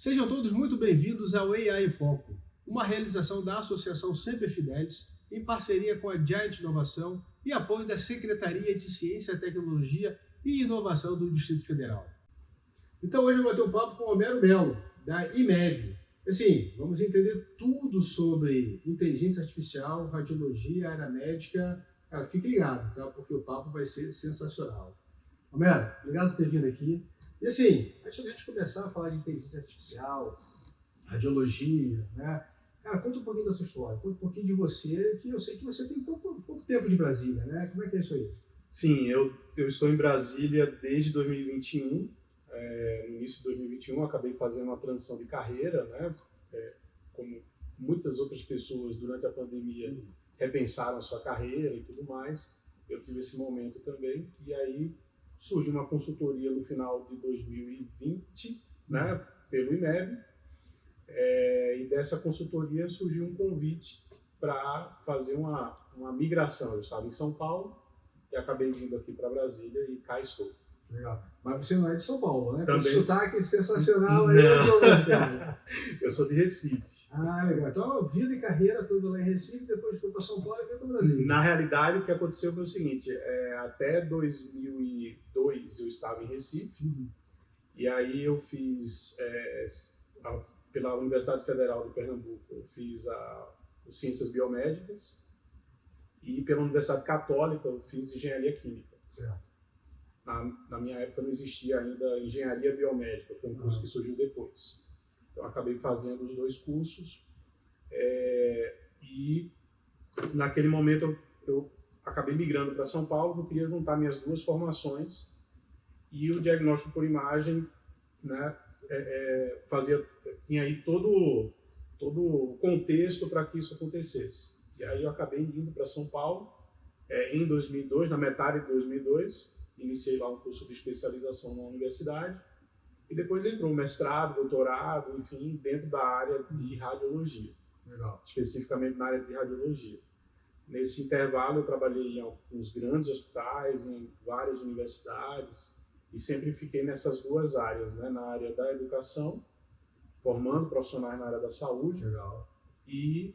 Sejam todos muito bem-vindos ao AI em Foco, uma realização da Associação Semper Fidelis, em parceria com a Giant Inovação e apoio da Secretaria de Ciência, Tecnologia e Inovação do Distrito Federal. Então hoje eu vou ter um papo com o Homero Melo, da IMEB. Assim, vamos entender tudo sobre inteligência artificial, radiologia, área médica. Cara, fique ligado, tá? Porque o papo vai ser sensacional. Homero, obrigado por ter vindo aqui. E assim, antes da gente começar a falar de inteligência artificial, radiologia, né? Cara, conta um pouquinho da sua história, conta um pouquinho de você, que eu sei que você tem pouco tempo de Brasília, né? Como é que é isso aí? Sim, eu estou em Brasília desde 2021. No início de 2021 eu acabei fazendo uma transição de carreira, né? Como muitas outras pessoas durante a pandemia repensaram sua carreira e tudo mais, eu tive esse momento também, e aí surgiu uma consultoria no final de 2020, né, pelo IMEB, e dessa consultoria surgiu um convite para fazer uma migração. Eu estava em São Paulo e acabei vindo aqui para Brasília e cá estou. Legal. Mas você não é de São Paulo, né? Também. Com sotaque sensacional aí. Eu sou de Recife. Ah, legal. Então, vida e carreira toda lá em Recife, depois foi para São Paulo e veio para Brasília. Na realidade, o que aconteceu foi o seguinte, até 2002 eu estava em Recife, e aí eu fiz, pela Universidade Federal de Pernambuco, eu fiz os Ciências Biomédicas, e pela Universidade Católica eu fiz Engenharia Química. Certo. Na minha época não existia ainda Engenharia Biomédica, foi um curso que surgiu depois. Então acabei fazendo os dois cursos, e naquele momento eu acabei migrando para São Paulo, eu queria juntar minhas duas formações, e o diagnóstico por imagem, né, tinha aí todo o contexto para que isso acontecesse. E aí eu acabei indo para São Paulo em 2002, na metade de 2002, iniciei lá um curso de especialização na universidade, e depois entrou um mestrado, doutorado, enfim, dentro da área de radiologia. Legal. Especificamente na área de radiologia. Nesse intervalo eu trabalhei em alguns grandes hospitais, em várias universidades, e sempre fiquei nessas duas áreas, né? Na área da educação, formando profissionais na área da saúde. Legal. E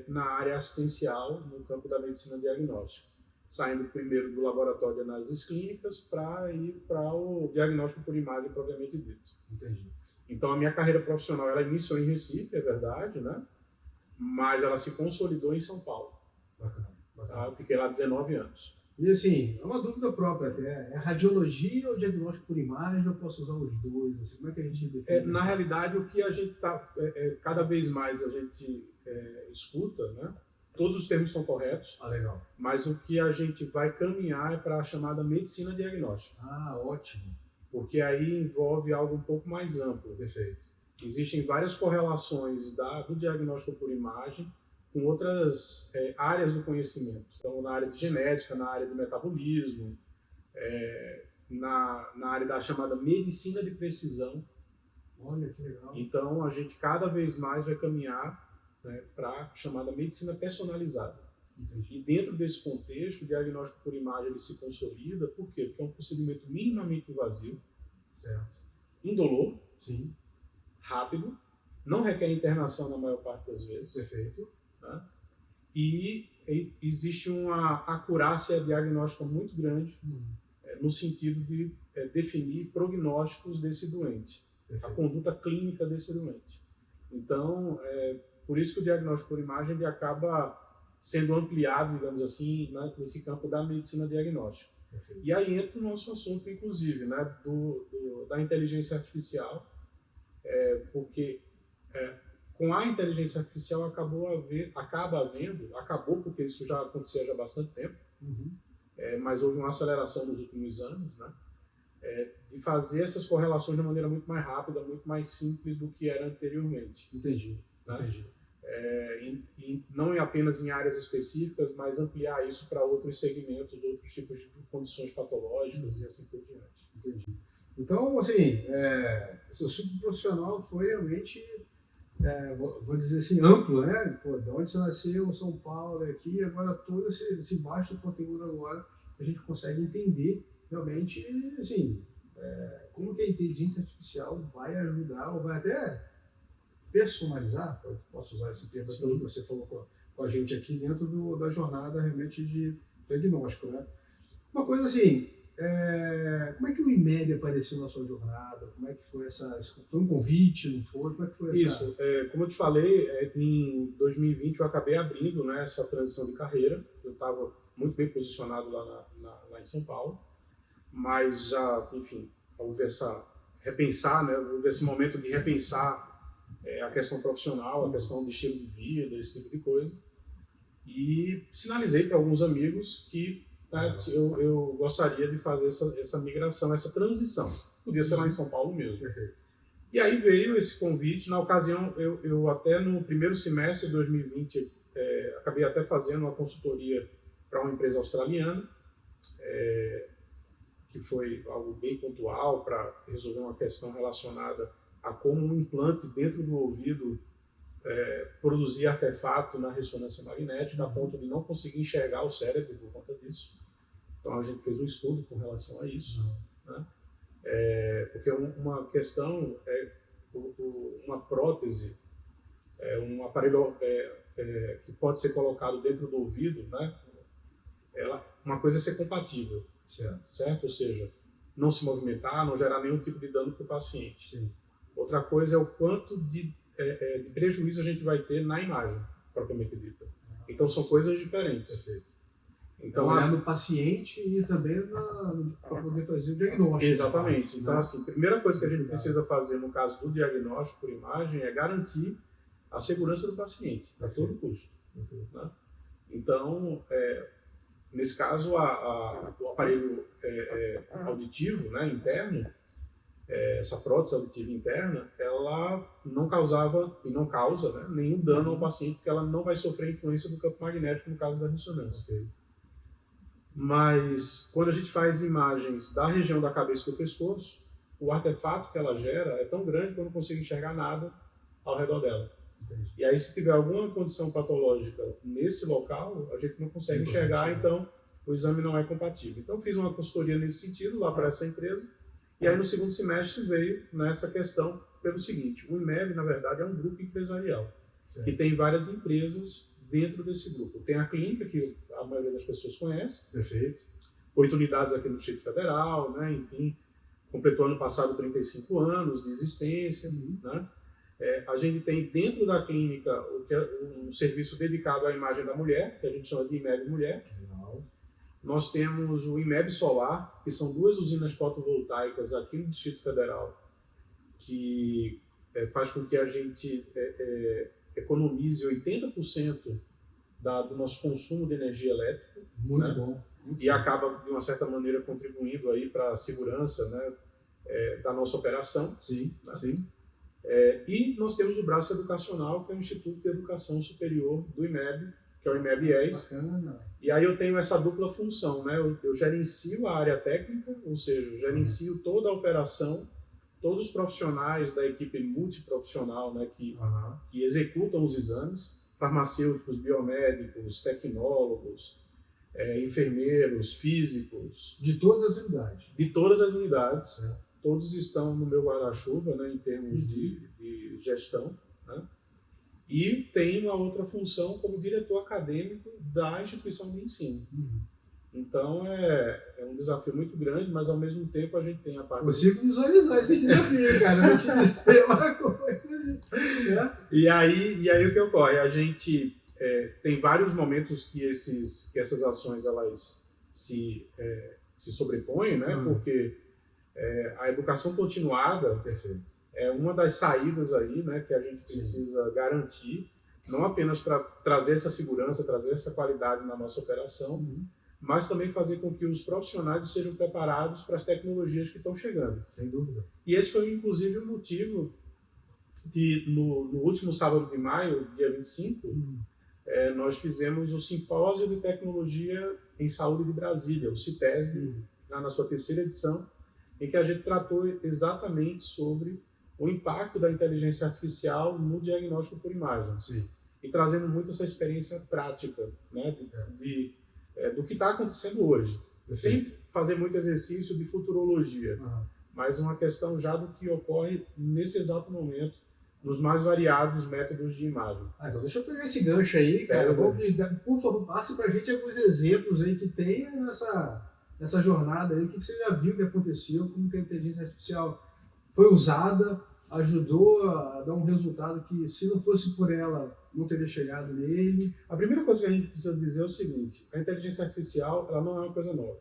na área assistencial, no campo da medicina diagnóstica. Saindo primeiro do laboratório de análises clínicas para ir para o diagnóstico por imagem propriamente dito. Entendi. Então a minha carreira profissional ela iniciou em Recife, é verdade, né? Mas ela se consolidou em São Paulo. Bacana. Tá? Eu fiquei lá 19 anos. E assim, é uma dúvida própria até. É radiologia ou diagnóstico por imagem? Eu posso usar os dois? Assim, como é que a gente define? Na realidade, o que a gente cada vez mais a gente escuta, né? Todos os termos são corretos. Ah, legal. Mas o que a gente vai caminhar é para a chamada medicina diagnóstica. Ah, ótimo. Porque aí envolve algo um pouco mais amplo. Perfeito. Existem várias correlações do diagnóstico por imagem com outras áreas do conhecimento. Então, na área de genética, na área do metabolismo, na área da chamada medicina de precisão. Olha, que legal. Então, a gente cada vez mais vai caminhar, né, para a chamada medicina personalizada. Entendi. E dentro desse contexto, o diagnóstico por imagem ele se consolida. Por quê? Porque é um procedimento minimamente invasivo, Certo. indolor, Sim. rápido, não requer internação na maior parte das vezes. Perfeito. Né? E existe uma acurácia diagnóstica muito grande no sentido de definir prognósticos desse doente, Perfeito. a conduta clínica desse doente. Então, por isso que o diagnóstico por imagem ele acaba sendo ampliado, digamos assim, né, nesse campo da medicina diagnóstica. Perfeito. E aí entra o nosso assunto, inclusive, né, da inteligência artificial, porque com a inteligência artificial acabou porque isso já acontecia já há bastante tempo, mas houve uma aceleração nos últimos anos, né, de fazer essas correlações de maneira muito mais rápida, muito mais simples do que era anteriormente. Entendi. Né? Entendi. Não apenas em áreas específicas, mas ampliar isso para outros segmentos, outros tipos de condições patológicas e assim por diante. Entendi. Então, assim, seu ciclo profissional foi realmente, vou dizer assim, amplo, né? Pô, de onde você nasceu, São Paulo, aqui, agora todo esse vasto conteúdo agora, a gente consegue entender realmente, assim, como que a inteligência artificial vai ajudar, ou vai até personalizar, posso usar esse termo pelo que você falou com a gente aqui, dentro da jornada realmente de diagnóstico, né? Uma coisa assim, como é que o IMEB apareceu na sua jornada? Como é que foi foi um convite, não foi? Como é que foi essa... Isso, como eu te falei, em 2020 eu acabei abrindo, né, essa transição de carreira. Eu estava muito bem posicionado lá em São Paulo, mas já, enfim, houve houve esse momento de repensar a questão profissional, a questão de estilo de vida, esse tipo de coisa. E sinalizei para alguns amigos que eu gostaria de fazer essa migração, essa transição. Podia ser lá em São Paulo mesmo. E aí veio esse convite. Na ocasião, eu até no primeiro semestre de 2020, acabei até fazendo uma consultoria para uma empresa australiana, que foi algo bem pontual para resolver uma questão relacionada a como um implante dentro do ouvido produzir artefato na ressonância magnética, a ponto de não conseguir enxergar o cérebro por conta disso. Então a gente fez um estudo com relação a isso, né? Porque uma questão uma prótese, um aparelho que pode ser colocado dentro do ouvido, né? Uma coisa é ser compatível, certo? Ou seja, não se movimentar, não gerar nenhum tipo de dano para o paciente. Sim. Outra coisa é o quanto de prejuízo a gente vai ter na imagem, propriamente dita. Então são coisas diferentes. Perfeito. Então, olhar no paciente e também para poder fazer o diagnóstico. Exatamente. Então, assim, a primeira coisa que a gente precisa fazer no caso do diagnóstico por imagem é garantir a segurança do paciente, a todo custo. Né? Então, nesse caso, o aparelho auditivo, né, interno, essa prótese auditiva interna, ela não causava e não causa, né, nenhum dano ao paciente, porque ela não vai sofrer influência do campo magnético no caso da ressonância. Mas quando a gente faz imagens da região da cabeça e do pescoço, o artefato que ela gera é tão grande que eu não consigo enxergar nada ao redor dela. Entendi. E aí, se tiver alguma condição patológica nesse local, a gente não consegue enxergar, então o exame não é compatível. Então, fiz uma consultoria nesse sentido lá para essa empresa. E aí, no segundo semestre, veio nessa questão pelo seguinte: o IMEB, na verdade, é um grupo empresarial, que tem várias empresas dentro desse grupo. Tem a clínica, que a maioria das pessoas conhece. Perfeito. 8 unidades aqui no Distrito Federal, né? Enfim, completou ano passado 35 anos de existência. Né? A gente tem dentro da clínica um serviço dedicado à imagem da mulher, que a gente chama de IMEB Mulher. Nós temos o IMEB Solar, que são 2 usinas fotovoltaicas aqui no Distrito Federal, que faz com que a gente economize 80% do nosso consumo de energia elétrica. Muito, né? Bom. E acaba, de uma certa maneira, contribuindo aí para a segurança, né, da nossa operação. Sim, né? Sim. E nós temos o braço educacional, que é o Instituto de Educação Superior do IMEB, que é o IMEB-IES. E aí eu tenho essa dupla função, né? Eu gerencio a área técnica, ou seja, eu gerencio toda a operação, todos os profissionais da equipe multiprofissional, né, que executam os exames, farmacêuticos, biomédicos, tecnólogos, enfermeiros, físicos. De todas as unidades? De todas as unidades. Todos estão no meu guarda-chuva, né, em termos de gestão. Né? E tem uma outra função como diretor acadêmico da instituição de ensino. Então é um desafio muito grande, mas ao mesmo tempo a gente tem a parte... Consigo visualizar esse desafio, cara. Eu vou te dizer uma coisa. E aí o que ocorre? A gente tem vários momentos que essas ações elas se sobrepõem, né? Porque a educação continuada é uma das saídas aí, né, que a gente precisa garantir, não apenas para trazer essa segurança, trazer essa qualidade na nossa operação, mas também fazer com que os profissionais estejam preparados para as tecnologias que estão chegando. Sem dúvida. E esse foi, inclusive, o motivo de, no último sábado de maio, dia 25, nós fizemos o Simpósio de Tecnologia em Saúde de Brasília, o CITESB, na sua 3ª edição, em que a gente tratou exatamente sobre o impacto da inteligência artificial no diagnóstico por imagem. Sim. E trazendo muito essa experiência prática, né, do que está acontecendo hoje. Sem fazer muito exercício de futurologia, mas uma questão já do que ocorre nesse exato momento nos mais variados métodos de imagem. Então deixa eu pegar esse gancho aí, cara. Por favor, passe para a gente alguns exemplos aí que tem nessa jornada aí. O que você já viu que aconteceu, como que a inteligência artificial foi usada, ajudou a dar um resultado que, se não fosse por ela, não teria chegado nele. A primeira coisa que a gente precisa dizer é o seguinte: a inteligência artificial ela não é uma coisa nova,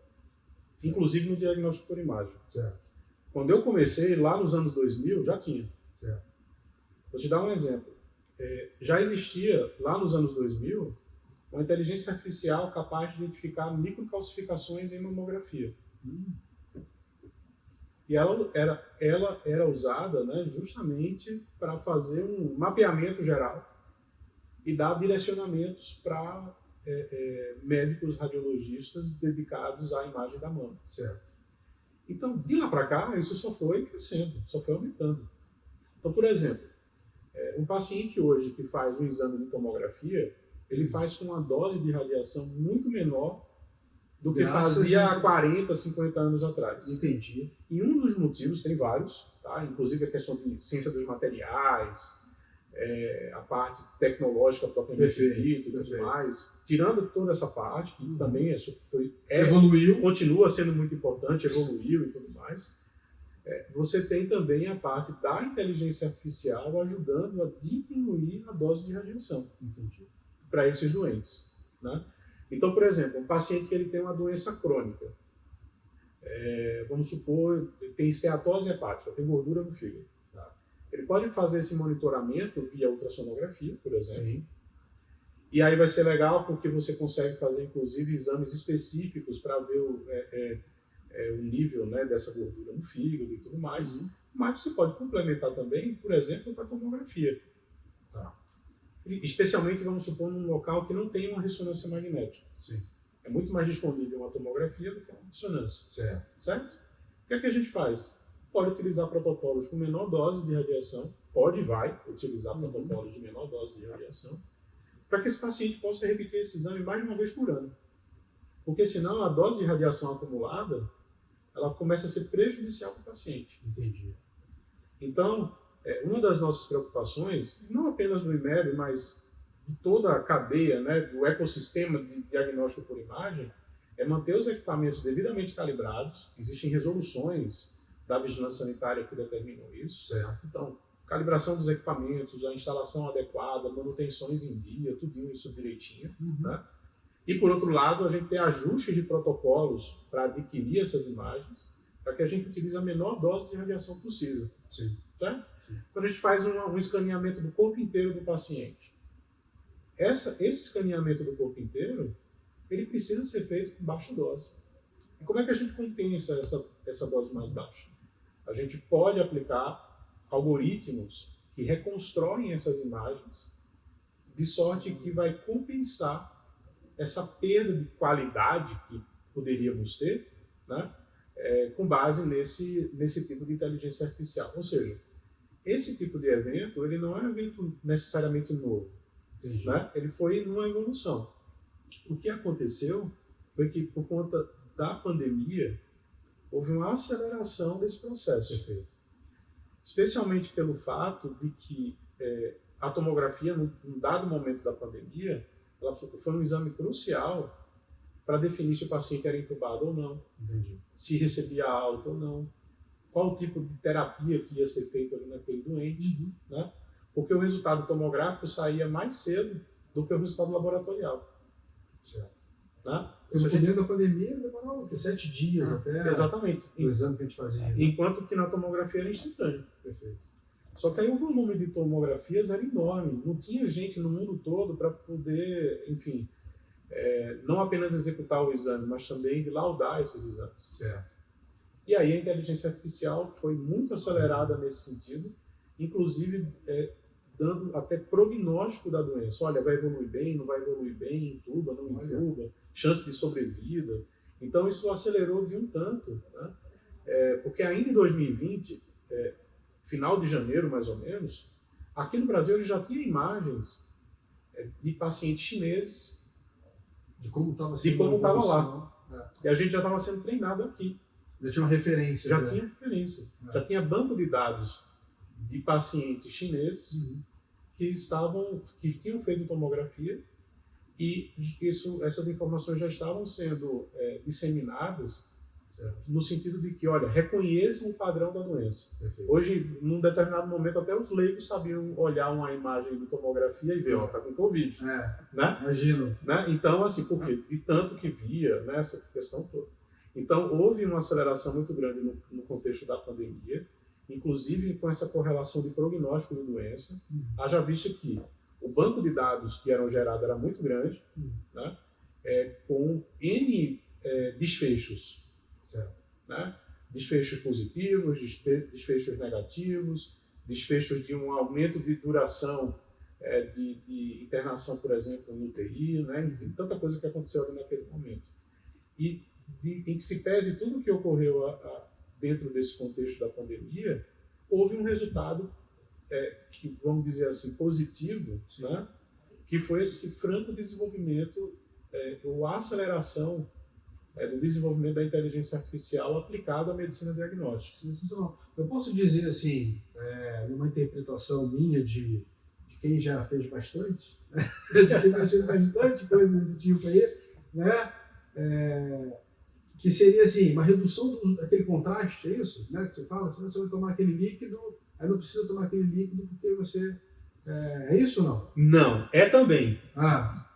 inclusive no diagnóstico por imagem. Certo. Quando eu comecei, lá nos anos 2000, já tinha. Certo. Vou te dar um exemplo. Já existia, lá nos anos 2000, uma inteligência artificial capaz de identificar microcalcificações em mamografia. E ela era usada, né, justamente para fazer um mapeamento geral e dar direcionamentos para médicos radiologistas dedicados à imagem da mama. Certo. Então, de lá para cá, isso só foi crescendo, só foi aumentando. Então, por exemplo, um paciente hoje que faz um exame de tomografia, ele faz com uma dose de radiação muito menor do que fazia há 40, 50 anos atrás. Entendi. E um dos motivos, tem vários, tá? Inclusive a questão de ciência dos materiais, a parte tecnológica propriamente dita e tudo mais. Tirando toda essa parte, que também evoluiu, continua sendo muito importante, evoluiu e tudo mais. Você tem também a parte da inteligência artificial ajudando a diminuir a dose de radiação para esses doentes, né? Então, por exemplo, um paciente que ele tem uma doença crônica, vamos supor, ele tem esteatose hepática, tem gordura no fígado. Tá? Ele pode fazer esse monitoramento via ultrassonografia, por exemplo. Sim. E aí vai ser legal porque você consegue fazer, inclusive, exames específicos para ver o nível, né, dessa gordura no fígado e tudo mais. Mas você pode complementar também, por exemplo, com a tomografia. Tá? Especialmente, vamos supor, num local que não tem uma ressonância magnética. Sim. É muito mais disponível uma tomografia do que uma ressonância. Certo? O que é que a gente faz? Pode utilizar protocolos com menor dose de radiação, pode e vai utilizar protocolos de menor dose de radiação, para que esse paciente possa repetir esse exame mais de uma vez por ano. Porque senão a dose de radiação acumulada, ela começa a ser prejudicial para o paciente. Entendi. Então, uma das nossas preocupações, não apenas do IMEB, mas de toda a cadeia, né, do ecossistema de diagnóstico por imagem, é manter os equipamentos devidamente calibrados. Existem resoluções da vigilância sanitária que determinam isso. Certo. Então, calibração dos equipamentos, a instalação adequada, manutenções em dia, tudo isso direitinho. Né? E, por outro lado, a gente tem ajustes de protocolos para adquirir essas imagens, para que a gente utilize a menor dose de radiação possível. Sim. Certo? Quando a gente faz um escaneamento do corpo inteiro do paciente, esse escaneamento do corpo inteiro, ele precisa ser feito com baixa dose. E como é que a gente compensa essa dose mais baixa? A gente pode aplicar algoritmos que reconstroem essas imagens de sorte que vai compensar essa perda de qualidade que poderíamos ter, né, com base nesse tipo de inteligência artificial. Ou seja, esse tipo de evento, ele não é um evento necessariamente novo. Né? Ele foi numa evolução. O que aconteceu foi que, por conta da pandemia, houve uma aceleração desse processo. Perfeito. Especialmente pelo fato de que a tomografia, num dado momento da pandemia, ela foi um exame crucial para definir se o paciente era entubado ou não, se recebia alta ou não, qual o tipo de terapia que ia ser feita ali naquele doente, né? Porque o resultado tomográfico saía mais cedo do que o resultado laboratorial. Certo. Né? No começo da pandemia demorou 7 dias até exatamente. O exame que a gente fazia. Enquanto que na tomografia era instantâneo. Perfeito. Só que aí o volume de tomografias era enorme. Não tinha gente no mundo todo para poder, enfim, não apenas executar o exame, mas também de laudar esses exames. Certo. E aí a inteligência artificial foi muito acelerada nesse sentido, inclusive dando até prognóstico da doença. Olha, vai evoluir bem, não vai evoluir bem, intuba, não intuba, chance de sobrevida. Então isso acelerou de um tanto, né? Porque ainda em 2020, final de janeiro mais ou menos, aqui no Brasil ele já tinha imagens de pacientes chineses de como estava lá. E a gente já estava sendo treinado aqui. Já tinha uma referência. Já tinha referência. Já tinha banco de dados de pacientes chineses que tinham feito tomografia e essas informações já estavam sendo disseminadas no sentido de que, olha, reconheçam o padrão da doença. Perfeito. Hoje, num determinado momento, até os leigos sabiam olhar uma imagem de tomografia e ver, ó, tá com Covid. Né? Imagino. Né? Então, assim, por quê? De tanto que via, né, essa questão toda. Então, houve uma aceleração muito grande no contexto da pandemia, inclusive com essa correlação de prognóstico de doença. Haja vista que o banco de dados que eram gerados era muito grande, né, com N desfechos. Certo. Né? Desfechos positivos, desfechos negativos, desfechos de um aumento de duração de internação, por exemplo, no UTI, né? Enfim, tanta coisa que aconteceu ali naquele momento. E em que se pese tudo o que ocorreu dentro desse contexto da pandemia, houve um resultado que, vamos dizer assim, positivo, né? Que foi esse franco desenvolvimento ou aceleração do desenvolvimento da inteligência artificial aplicada à medicina diagnóstica. Sensacional. Eu posso dizer assim, numa interpretação minha de quem já fez bastante, de quem já fez bastante coisa desse tipo aí, né? Que seria assim, uma redução daquele contraste, é isso? Né? Que você fala, se você vai tomar aquele líquido, aí não precisa tomar aquele líquido porque você... É isso ou não? Não, também.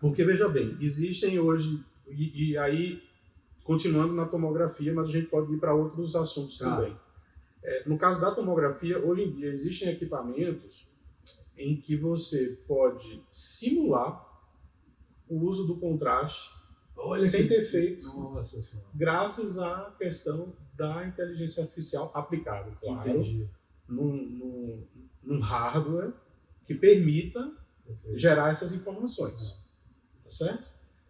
Porque, veja bem, existem hoje, e aí, continuando na tomografia, mas a gente pode ir para outros assuntos também. No caso da tomografia, hoje em dia existem equipamentos em que você pode simular o uso do contraste sem ter feito, graças à questão da inteligência artificial aplicada, claro, num hardware que permita gerar essas informações, tá certo?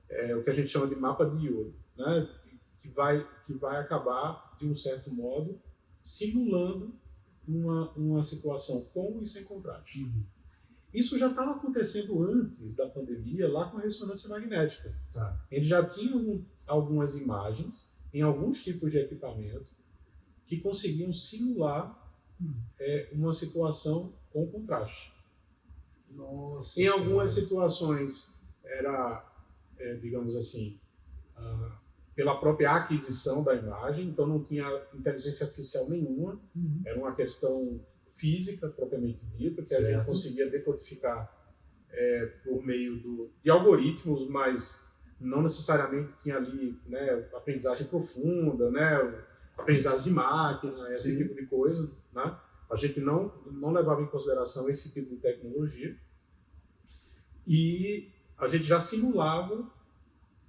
É o que a gente chama de mapa de iodo, né? que vai acabar, de um certo modo, simulando uma situação com e sem contraste. Isso já estava acontecendo antes da pandemia, lá com a ressonância magnética. Ele já tinha algumas imagens, em alguns tipos de equipamento, que conseguiam simular uma situação com contraste. Em algumas situações era, digamos assim, pela própria aquisição da imagem, então não tinha inteligência artificial nenhuma, era uma questão física propriamente dita, que a gente conseguia decodificar por meio de algoritmos, mas não necessariamente tinha ali, né, aprendizagem profunda, né, aprendizagem de máquina, esse tipo de coisa, né? A gente não levava em consideração esse tipo de tecnologia e a gente já simulava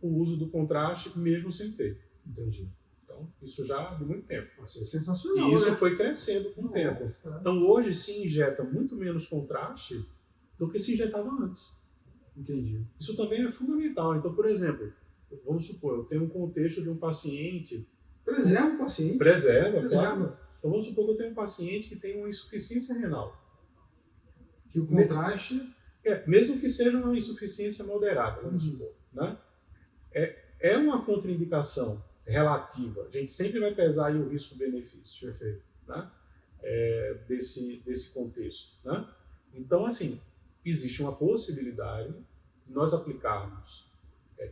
o uso do contraste mesmo sem ter. Entendi. Então, isso já de muito tempo. Isso é sensacional, e isso né? foi crescendo com o tempo. Então, hoje se injeta muito menos contraste do que se injetava antes. Entendi. Isso também é fundamental. Então, por exemplo, vamos supor, eu tenho um contexto de um paciente... Preserva o paciente. Preserva. Claro. Então, vamos supor que eu tenho um paciente que tem uma insuficiência renal. Que o contraste... mesmo que seja uma insuficiência moderada, vamos supor, né? É uma contraindicação relativa. A gente sempre vai pesar aí o risco-benefício. Perfeito. Né? Desse contexto. Né? Então, assim, existe uma possibilidade de nós aplicarmos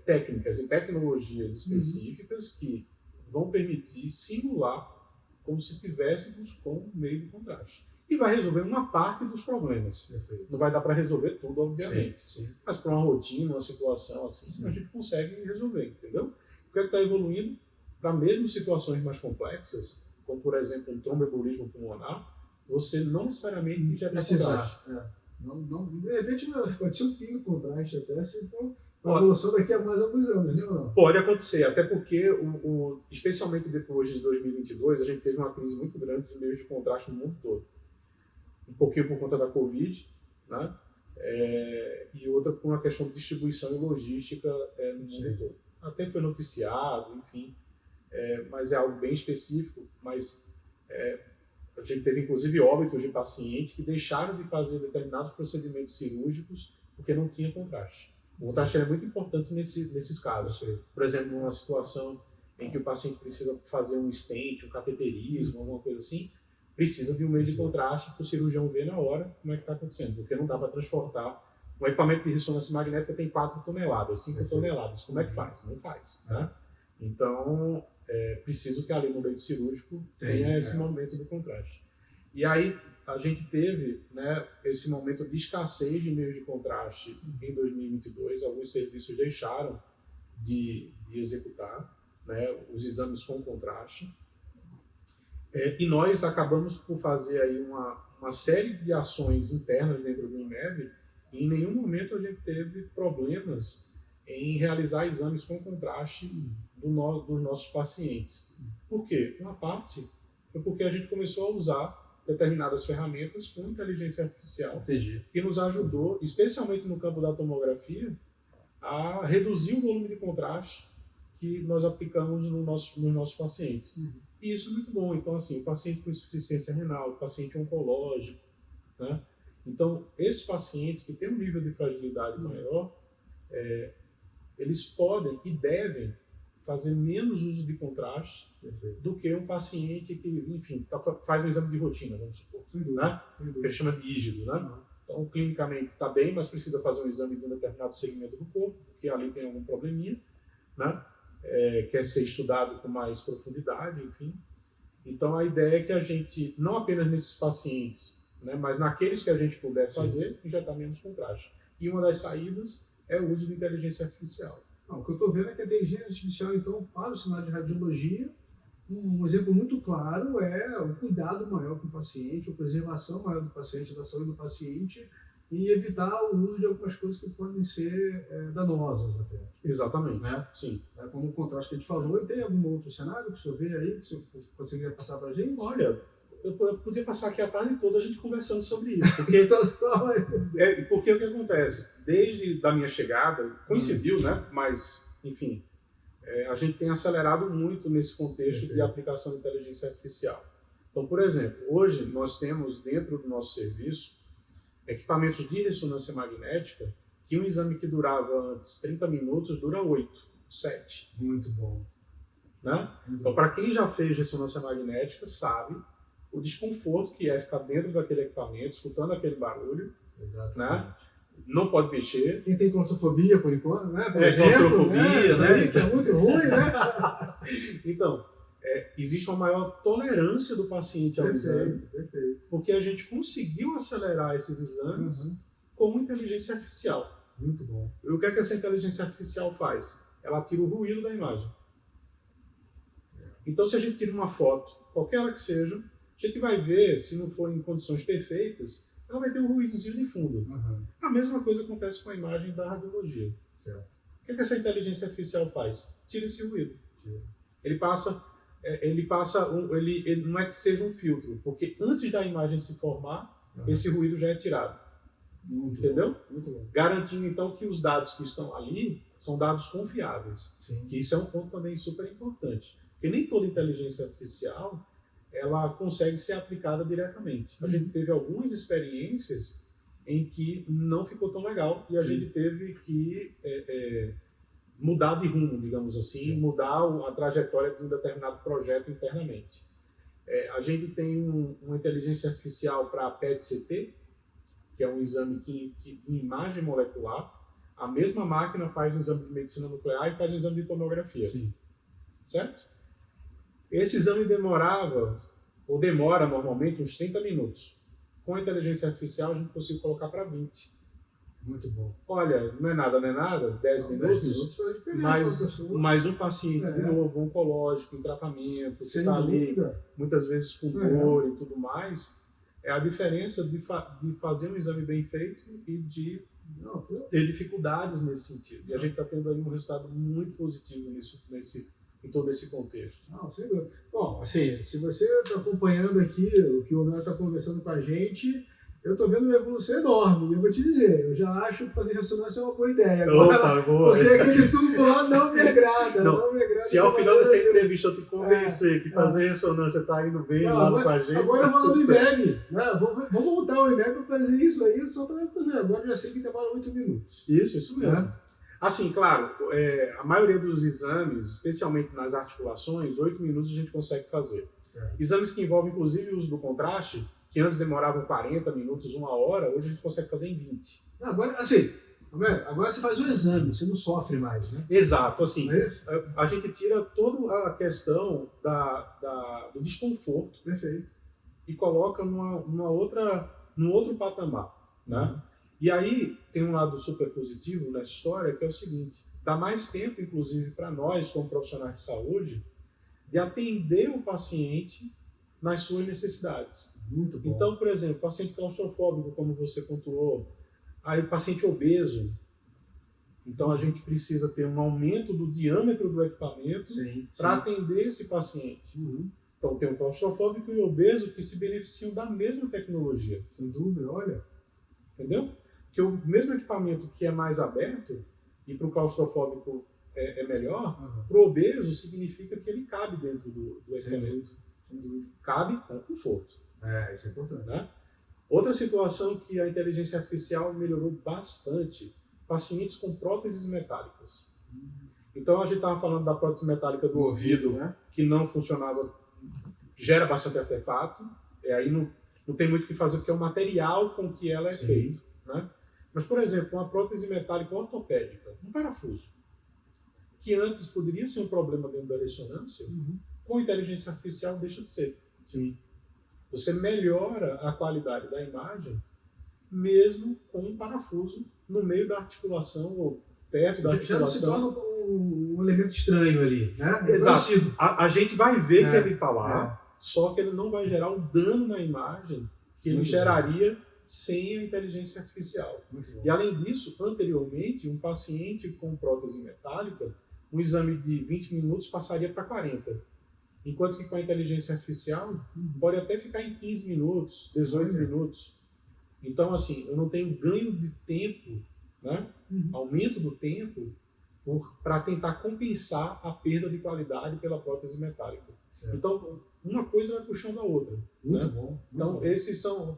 técnicas e tecnologias específicas que vão permitir simular como se tivéssemos com meio de contraste. E vai resolver uma parte dos problemas. Perfeito. Não vai dar para resolver tudo, obviamente. Sim. Mas para uma rotina, uma situação assim, a gente consegue resolver, entendeu? Porque está evoluindo para mesmo situações mais complexas, como, por exemplo, um tromboembolismo pulmonar, você não necessariamente injeta contraste. De repente pode ser o fim do contraste até, se for uma evolução daqui a mais alguns anos, né? Pode acontecer, até porque, especialmente depois de 2022, a gente teve uma crise muito grande de meios de contraste no mundo todo. Um pouquinho por conta da Covid, né? E outra por uma questão de distribuição e logística no mundo todo. Até foi noticiado, enfim, mas é algo bem específico, mas a gente teve inclusive óbitos de pacientes que deixaram de fazer determinados procedimentos cirúrgicos porque não tinha contraste. O contraste é muito importante nesses casos. Por exemplo, numa situação em que o paciente precisa fazer um stent, um cateterismo, alguma coisa assim, precisa de um meio de contraste para o cirurgião ver na hora como é que está acontecendo, porque não dá para transportar. Um equipamento de ressonância magnética tem 4 toneladas, 5 toneladas. Como é que faz? Não faz. Né? Então, é preciso que ali no leito cirúrgico tenha esse momento do contraste. E aí, a gente teve, né, esse momento de escassez de meios de contraste em 2022. Alguns serviços deixaram de executar, né, os exames com contraste. E nós acabamos por fazer aí uma série de ações internas dentro do INMEB, e em nenhum momento a gente teve problemas em realizar exames com contraste dos nossos pacientes. Por quê? Uma parte foi porque a gente começou a usar determinadas ferramentas com inteligência artificial, que nos ajudou, especialmente no campo da tomografia, a reduzir o volume de contraste que nós aplicamos nos nossos pacientes. E isso é muito bom. Então, assim, o paciente com insuficiência renal, o paciente oncológico, né? Então, esses pacientes que têm um nível de fragilidade maior, eles podem e devem fazer menos uso de contraste do que um paciente que, enfim, faz um exame de rotina, vamos supor, né? Que ele chama de rígido, né? Então, clinicamente está bem, mas precisa fazer um exame de um determinado segmento do corpo, porque ali tem algum probleminha, né? Quer ser estudado com mais profundidade, enfim. Então, a ideia é que a gente, não apenas nesses pacientes, né, mas naqueles que a gente puder fazer, injetar menos contraste. E uma das saídas é o uso de inteligência artificial. O que eu estou vendo é que a inteligência artificial, então, para o cenário de radiologia, um exemplo muito claro é o cuidado maior com o paciente, a preservação maior do paciente, da saúde do paciente, e evitar o uso de algumas coisas que podem ser danosas até. Exatamente. Né? Sim. Como o contraste que a gente falou, e tem algum outro cenário que o senhor vê aí, que o senhor conseguiria passar para a gente? Olha, eu podia passar aqui a tarde toda a gente conversando sobre isso, porque, porque o que acontece? Desde a minha chegada, coincidiu, né? Mas, enfim, a gente tem acelerado muito nesse contexto de aplicação de inteligência artificial. Então, por exemplo, hoje nós temos dentro do nosso serviço equipamentos de ressonância magnética que um exame que durava antes 30 minutos dura 8, 7. Muito bom. Né? Então, para quem já fez ressonância magnética, sabe o desconforto que é ficar dentro daquele equipamento, escutando aquele barulho. Exatamente. Né? Não pode mexer. Quem tem claustrofobia, por enquanto, né? Claustrofobia, né? Que é muito ruim, né? Então, existe uma maior tolerância do paciente ao exame, porque a gente conseguiu acelerar esses exames com inteligência artificial. Muito bom. E o que é que essa inteligência artificial faz? Ela tira o ruído da imagem. Então, se a gente tira uma foto, qualquer ela que seja, a gente vai ver, se não for em condições perfeitas, ela vai ter um ruídozinho de fundo. A mesma coisa acontece com a imagem da radiologia. Certo. O que é que essa inteligência artificial faz? Tira esse ruído. Ele não é que seja um filtro, porque antes da imagem se formar, esse ruído já é tirado. Entendeu? Muito bom. Garantindo, então, que os dados que estão ali são dados confiáveis. Sim. Que isso é um ponto também super importante. Porque nem toda inteligência artificial ela consegue ser aplicada diretamente. A gente teve algumas experiências em que não ficou tão legal e a gente teve que mudar de rumo, digamos assim, mudar a trajetória de um determinado projeto internamente. A gente tem uma inteligência artificial para PET-CT, que é um exame de imagem molecular. A mesma máquina faz um exame de medicina nuclear e faz um exame de tomografia. Sim. Certo? Esse exame demora normalmente uns 30 minutos. Com a inteligência artificial a gente conseguiu colocar para 20. Muito bom. Olha, não é nada, 10 minutos. 10 minutos faz diferença. Mas um paciente novo, oncológico, em tratamento, que está ali muitas vezes com dor e tudo mais, é a diferença de fazer um exame bem feito e de ter dificuldades nesse sentido. E a gente está tendo aí um resultado muito positivo em todo esse contexto. Sem dúvida. Bom, assim, se você está acompanhando aqui o que o Leonardo está conversando com a gente, eu estou vendo uma evolução enorme. E eu vou te dizer, eu já acho que fazer ressonância é uma boa ideia. Opa, boa. Porque aquele tubo lá não me agrada. Não me agrada. Se ao final dessa entrevista eu te convencer que fazer ressonância está indo bem lá com a gente. Agora eu vou lá no IMEB. Né? Vou voltar ao IMEB para fazer isso aí, só para fazer. Agora eu já sei que demora 8 minutos. Isso mesmo. Assim, claro, a maioria dos exames, especialmente nas articulações, 8 minutos a gente consegue fazer. Certo. Exames que envolvem, inclusive, o uso do contraste, que antes demoravam 40 minutos, 1 hora, hoje a gente consegue fazer em 20. Agora, assim, agora você faz o exame, você não sofre mais, né? Exato, assim, Não é isso? a gente tira toda a questão do desconforto Perfeito. e coloca num outro patamar, né? E aí tem um lado super positivo nessa história, que é o seguinte: dá mais tempo, inclusive, para nós, como profissionais de saúde, de atender o paciente nas suas necessidades. Muito bom. Então, por exemplo, paciente claustrofóbico, como você pontuou, aí paciente obeso. Então a gente precisa ter um aumento do diâmetro do equipamento para atender esse paciente. Então tem um claustrofóbico e obeso que se beneficiam da mesma tecnologia. Sem dúvida, olha. Entendeu? Porque o mesmo equipamento que é mais aberto, e para o claustrofóbico é melhor, para o obeso significa que ele cabe dentro do equipamento. Sem dúvida. Cabe com conforto. Isso é importante. Né? Outra situação que a inteligência artificial melhorou bastante: pacientes com próteses metálicas. Então a gente estava falando da prótese metálica do ouvido, né? Que não funcionava, gera bastante artefato, e aí não tem muito o que fazer, porque é o material com que ela é feita. Né? Mas, por exemplo, uma prótese metálica ortopédica, um parafuso, que antes poderia ser um problema dentro da ressonância, com inteligência artificial deixa de ser. Sim. Você melhora a qualidade da imagem, mesmo com um parafuso no meio da articulação ou perto da articulação. Já não se torna um elemento estranho ali, né? Exato. A gente vai ver que ele está lá, só que ele não vai gerar o dano na imagem que ele geraria sem a inteligência artificial. E além disso, anteriormente, um paciente com prótese metálica, um exame de 20 minutos passaria para 40. Enquanto que com a inteligência artificial, pode até ficar em 15 minutos, 18 minutos. Então, assim, eu não tenho ganho de tempo, né? Aumento do tempo, para tentar compensar a perda de qualidade pela prótese metálica. Certo. Então, uma coisa vai puxando a outra. Muito né? bom. Então, esses são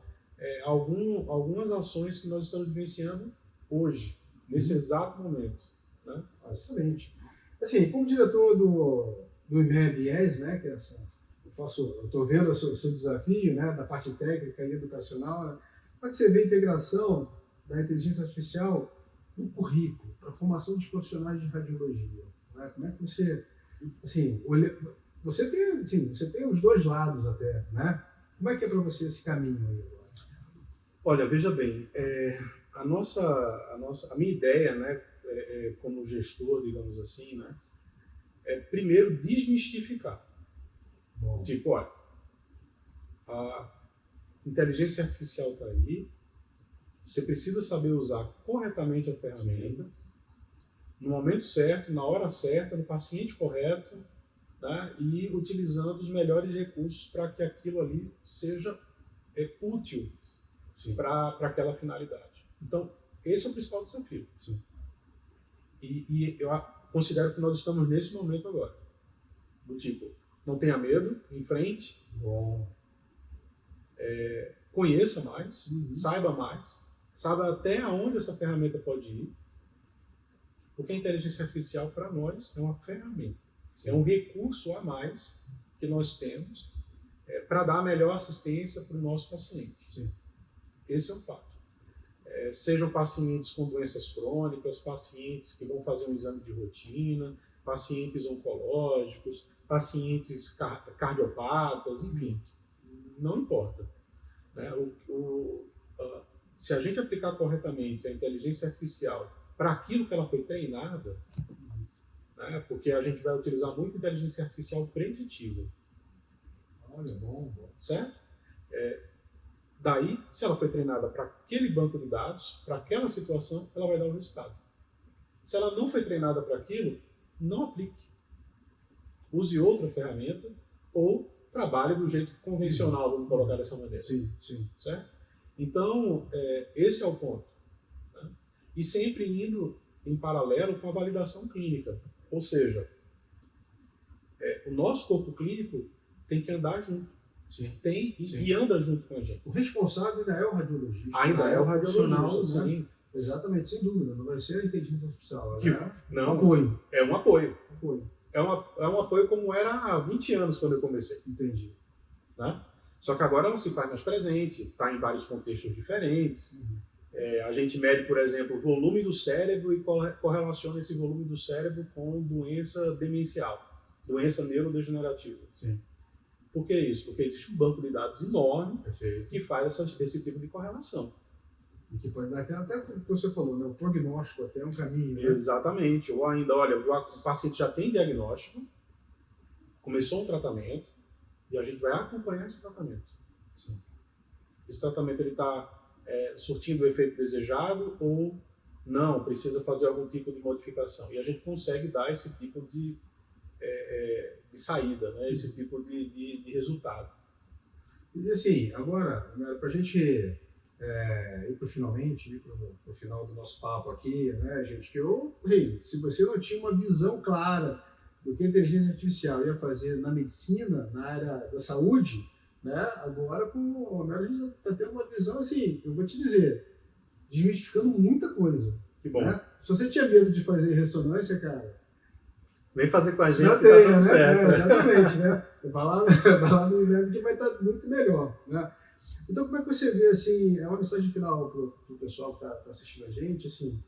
algumas ações que nós estamos vivenciando hoje, nesse exato momento. Né? Excelente. Assim, como diretor do IMEB-IES, né, que é eu estou vendo o seu desafio, né, da parte técnica e educacional, né? Como é que você vê a integração da inteligência artificial no currículo, para a formação dos profissionais de radiologia? Né? Como é que você, assim, você tem os dois lados até, né? Como é que é para você esse caminho aí agora? Olha, veja bem, a minha ideia, né, como gestor, digamos assim, né, é primeiro desmistificar. Bom. Tipo, olha, a inteligência artificial está aí, você precisa saber usar corretamente a ferramenta, no momento certo, na hora certa, no paciente correto, né, e utilizando os melhores recursos para que aquilo ali seja útil para aquela finalidade. Então, esse é o principal desafio. E eu considero que nós estamos nesse momento agora. Do tipo, não tenha medo, enfrente, conheça mais, saiba mais, saiba até aonde essa ferramenta pode ir, porque a inteligência artificial, para nós, é uma ferramenta. É um recurso a mais que nós temos para dar a melhor assistência para o nosso paciente. Esse é um fato. Sejam pacientes com doenças crônicas, pacientes que vão fazer um exame de rotina, pacientes oncológicos, pacientes cardiopatas, enfim, não importa. Né? Se a gente aplicar corretamente a inteligência artificial para aquilo que ela foi treinada, né? Porque a gente vai utilizar muito inteligência artificial preditiva. Olha, bom. Certo? Daí, se ela foi treinada para aquele banco de dados, para aquela situação, ela vai dar o resultado. Se ela não foi treinada para aquilo, não aplique. Use outra ferramenta ou trabalhe do jeito convencional, vamos colocar dessa maneira. Sim. Certo? Então, esse é o ponto. Né? E sempre indo em paralelo com a validação clínica. Ou seja, o nosso corpo clínico tem que andar junto. E anda junto com a gente. O responsável ainda é o radiologista. Ainda é o radiologista, sim. Né? Exatamente, sem dúvida. Não vai ser a inteligência artificial. Não, apoio. É um apoio. Apoio. É um apoio como era há 20 anos quando eu comecei. Entendi. Né? Só que agora ela se faz mais presente, está em vários contextos diferentes. A gente mede, por exemplo, o volume do cérebro e correlaciona esse volume do cérebro com doença demencial, doença neurodegenerativa. Sim. Por que isso? Porque existe um banco de dados enorme Perfeito. que faz esse tipo de correlação. E que pode dar até o que você falou, né? O prognóstico até é um caminho. Né? Exatamente. Ou ainda, olha, o paciente já tem diagnóstico, começou um tratamento, e a gente vai acompanhar esse tratamento. Sim. Esse tratamento está surtindo o efeito desejado ou não, precisa fazer algum tipo de modificação. E a gente consegue dar esse tipo de saída, né? Esse tipo de resultado. E assim, agora, para a gente ir para o final do nosso papo aqui, né, gente, se você não tinha uma visão clara do que a inteligência artificial ia fazer na medicina, na área da saúde, né, agora a gente está tendo uma visão assim, eu vou te dizer, desmistificando muita coisa. Que bom. Né? Se você tinha medo de fazer ressonância, cara, vem fazer com a gente não que tá tudo né? certo. Exatamente, né? Vai lá no INEP que vai estar muito melhor, né? Então, como é que você vê, assim, é uma mensagem final para o pessoal que está assistindo a gente, assim,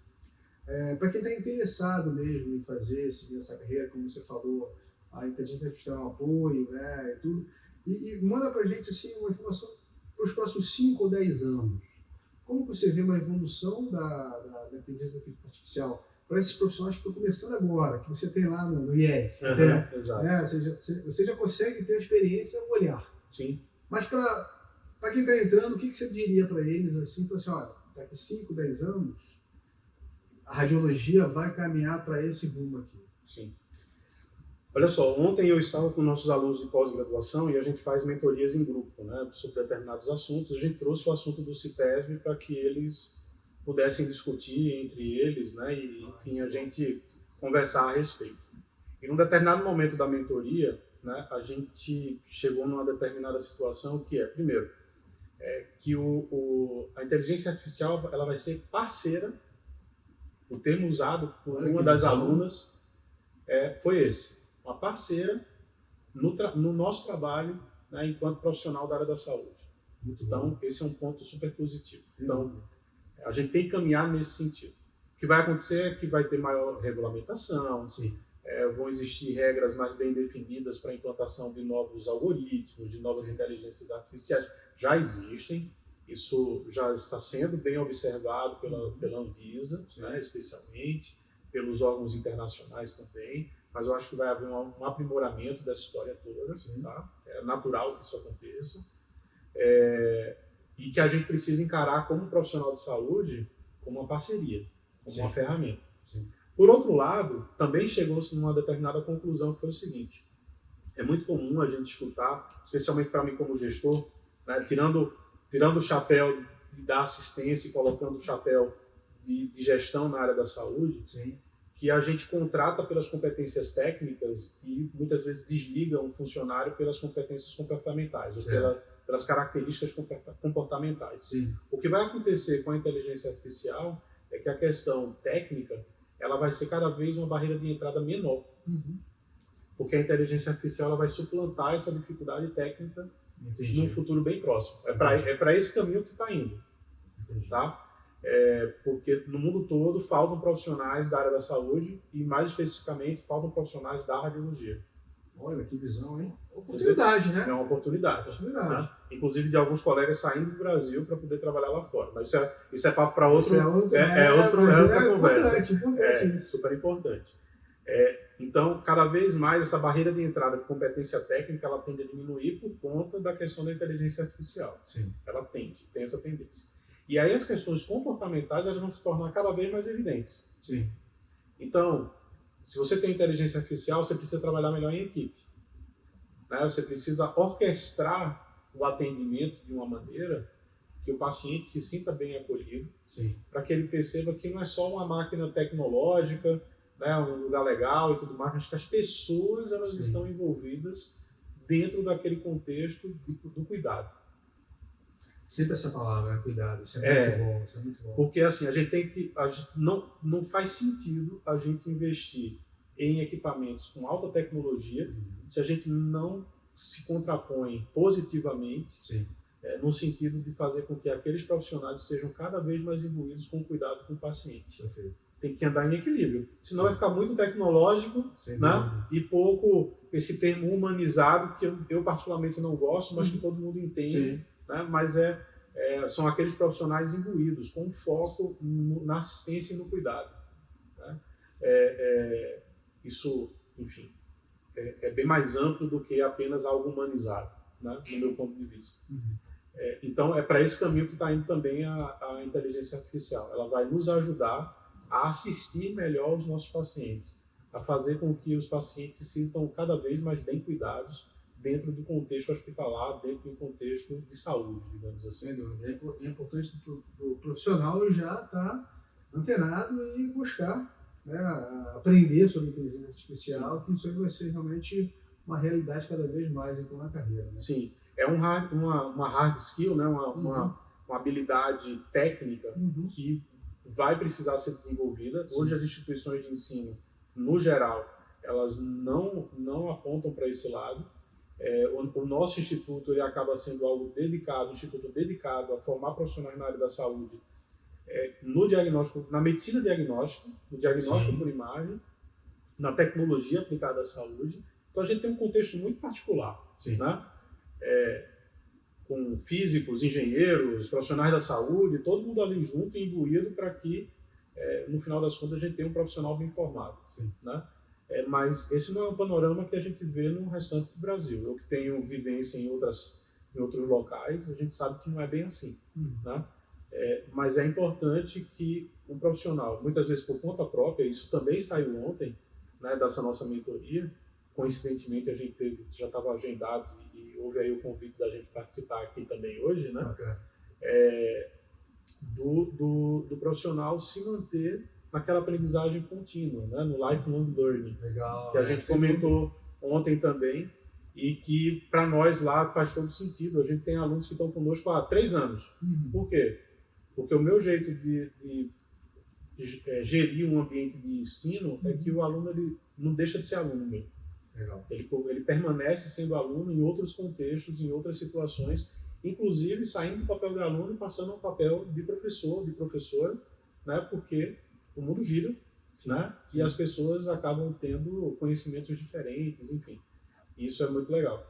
para quem está interessado mesmo em seguir essa carreira, como você falou, a inteligência artificial é um apoio, né, e tudo, e manda para a gente, assim, uma informação para os próximos 5 ou 10 anos. Como você vê uma evolução da inteligência artificial para esses profissionais que estão começando agora, que você tem lá no IES, Exato. né? Você já consegue ter a experiência, o olhar. Sim. Mas para quem está entrando, o que você diria para eles assim? Assim, olha, daqui 5, 10 anos, a radiologia vai caminhar para esse rumo aqui. Sim. Olha só, ontem eu estava com nossos alunos de pós-graduação e a gente faz mentorias em grupo, né, sobre determinados assuntos. A gente trouxe o assunto do CIPESB para que eles pudessem discutir entre eles, né, e, enfim, a gente conversar a respeito. E num determinado momento da mentoria, né, a gente chegou numa determinada situação que primeiro, que a inteligência artificial ela vai ser parceira. O termo usado por uma das alunas foi esse, uma parceira no nosso trabalho, né, enquanto profissional da área da saúde. Então, esse é um ponto super positivo. Então, a gente tem que caminhar nesse sentido. O que vai acontecer é que vai ter maior regulamentação, vão existir regras mais bem definidas para a implantação de novos algoritmos, de novas inteligências artificiais. Já existem, isso já está sendo bem observado pela Anvisa, né, especialmente, pelos órgãos internacionais também, mas eu acho que vai haver um aprimoramento dessa história toda, tá? É natural que isso aconteça, e que a gente precisa encarar como profissional de saúde como uma parceria, como uma ferramenta. Sim. Por outro lado, também chegou-se numa determinada conclusão que foi o seguinte: é muito comum a gente escutar, especialmente para mim como gestor, né, tirando o chapéu da assistência e colocando o chapéu de gestão na área da saúde, que a gente contrata pelas competências técnicas e muitas vezes desliga um funcionário pelas competências comportamentais, ou pelas características comportamentais. O que vai acontecer com a inteligência artificial é que a questão técnica ela vai ser cada vez uma barreira de entrada menor, porque a inteligência artificial ela vai suplantar essa dificuldade técnica num futuro bem próximo. É para esse caminho que está indo. Tá? Porque no mundo todo faltam profissionais da área da saúde e, mais especificamente, faltam profissionais da radiologia. Olha, que visão, hein? Oportunidade, né? É uma oportunidade. Né? Inclusive de alguns colegas saindo do Brasil para poder trabalhar lá fora. Mas isso é papo para outro. Outra conversa. Importante isso. Super importante. Então, cada vez mais essa barreira de entrada de competência técnica ela tende a diminuir por conta da questão da inteligência artificial. Ela tem essa tendência. E aí as questões comportamentais elas vão se tornar cada vez mais evidentes. Então, se você tem inteligência artificial, você precisa trabalhar melhor em equipe. Né? Você precisa orquestrar o atendimento de uma maneira que o paciente se sinta bem acolhido, para que ele perceba que não é só uma máquina tecnológica, né, um lugar legal e tudo mais, mas que as pessoas elas estão envolvidas dentro daquele contexto do cuidado. Sempre essa palavra, cuidado, isso é muito bom, isso é muito bom. Porque assim, não faz sentido a gente investir em equipamentos com alta tecnologia se a gente não se contrapõe positivamente no sentido de fazer com que aqueles profissionais sejam cada vez mais imbuídos com cuidado com o paciente. Perfeito. Tem que andar em equilíbrio. Senão vai ficar muito tecnológico, né? E pouco esse termo humanizado, que eu particularmente não gosto, mas que todo mundo entende. Né? Mas são aqueles profissionais imbuídos, com foco na assistência e no cuidado. Né? Isso, enfim, é bem mais amplo do que apenas algo humanizado, né? No meu ponto de vista. Então, é para esse caminho que está indo também a inteligência artificial. Ela vai nos ajudar a assistir melhor os nossos pacientes, a fazer com que os pacientes se sintam cada vez mais bem cuidados dentro do contexto hospitalar, dentro do contexto de saúde, digamos assim. É importante o profissional já estar antenado e buscar, né, aprender sobre inteligência artificial, que isso aí vai ser realmente uma realidade cada vez mais então, na carreira. Né? Sim, é uma hard skill, né, uma habilidade técnica que vai precisar ser desenvolvida. Hoje as instituições de ensino, no geral, elas não apontam para esse lado. O nosso instituto ele acaba sendo algo dedicado, um instituto dedicado a formar profissionais na área da saúde, no diagnóstico, na medicina diagnóstica, no diagnóstico por imagem, na tecnologia aplicada à saúde. Então a gente tem um contexto muito particular, né? Com físicos, engenheiros, profissionais da saúde, todo mundo ali junto e imbuído para que, no final das contas, a gente tenha um profissional bem formado. Né? Mas esse não é um panorama que a gente vê no restante do Brasil. Eu que tenho vivência em outros locais, a gente sabe que não é bem assim. Né? Mas é importante que um profissional, muitas vezes por conta própria, isso também saiu ontem, né, dessa nossa mentoria, coincidentemente a gente já estava agendado e houve aí o convite da gente participar aqui também hoje, né? Do profissional se manter naquela aprendizagem contínua, né? No lifelong learning, que a gente comentou ontem também e que para nós lá faz todo sentido. A gente tem alunos que estão conosco há 3 anos. Por quê? Porque o meu jeito de gerir um ambiente de ensino é que o aluno ele não deixa de ser aluno mesmo. Ele permanece sendo aluno em outros contextos, em outras situações, inclusive saindo do papel de aluno e passando ao papel de professor, de professora, né? Porque o mundo gira, né? E as pessoas acabam tendo conhecimentos diferentes, enfim. Isso é muito legal.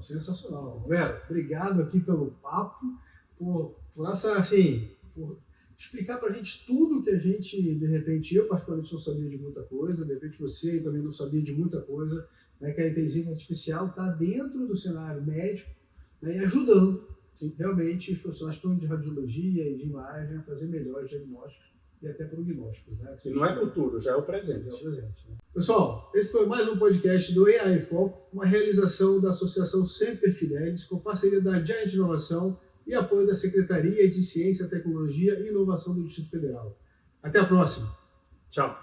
Sensacional. Romero, obrigado aqui pelo papo, por essa, assim, por explicar para a gente tudo que a gente, de repente, eu particularmente não sabia de muita coisa, de repente você também não sabia de muita coisa, né, que a inteligência artificial está dentro do cenário médico, né, e ajudando realmente os profissionais de radiologia e de imagem a fazer melhores diagnósticos e até prognósticos. Né, e não é futuro, já é o presente. Né? Pessoal, esse foi mais um podcast do AI em Foco, uma realização da Associação Semper Fidelis, com parceria da Giant Inovação e apoio da Secretaria de Ciência, Tecnologia e Inovação do Distrito Federal. Até a próxima. Tchau.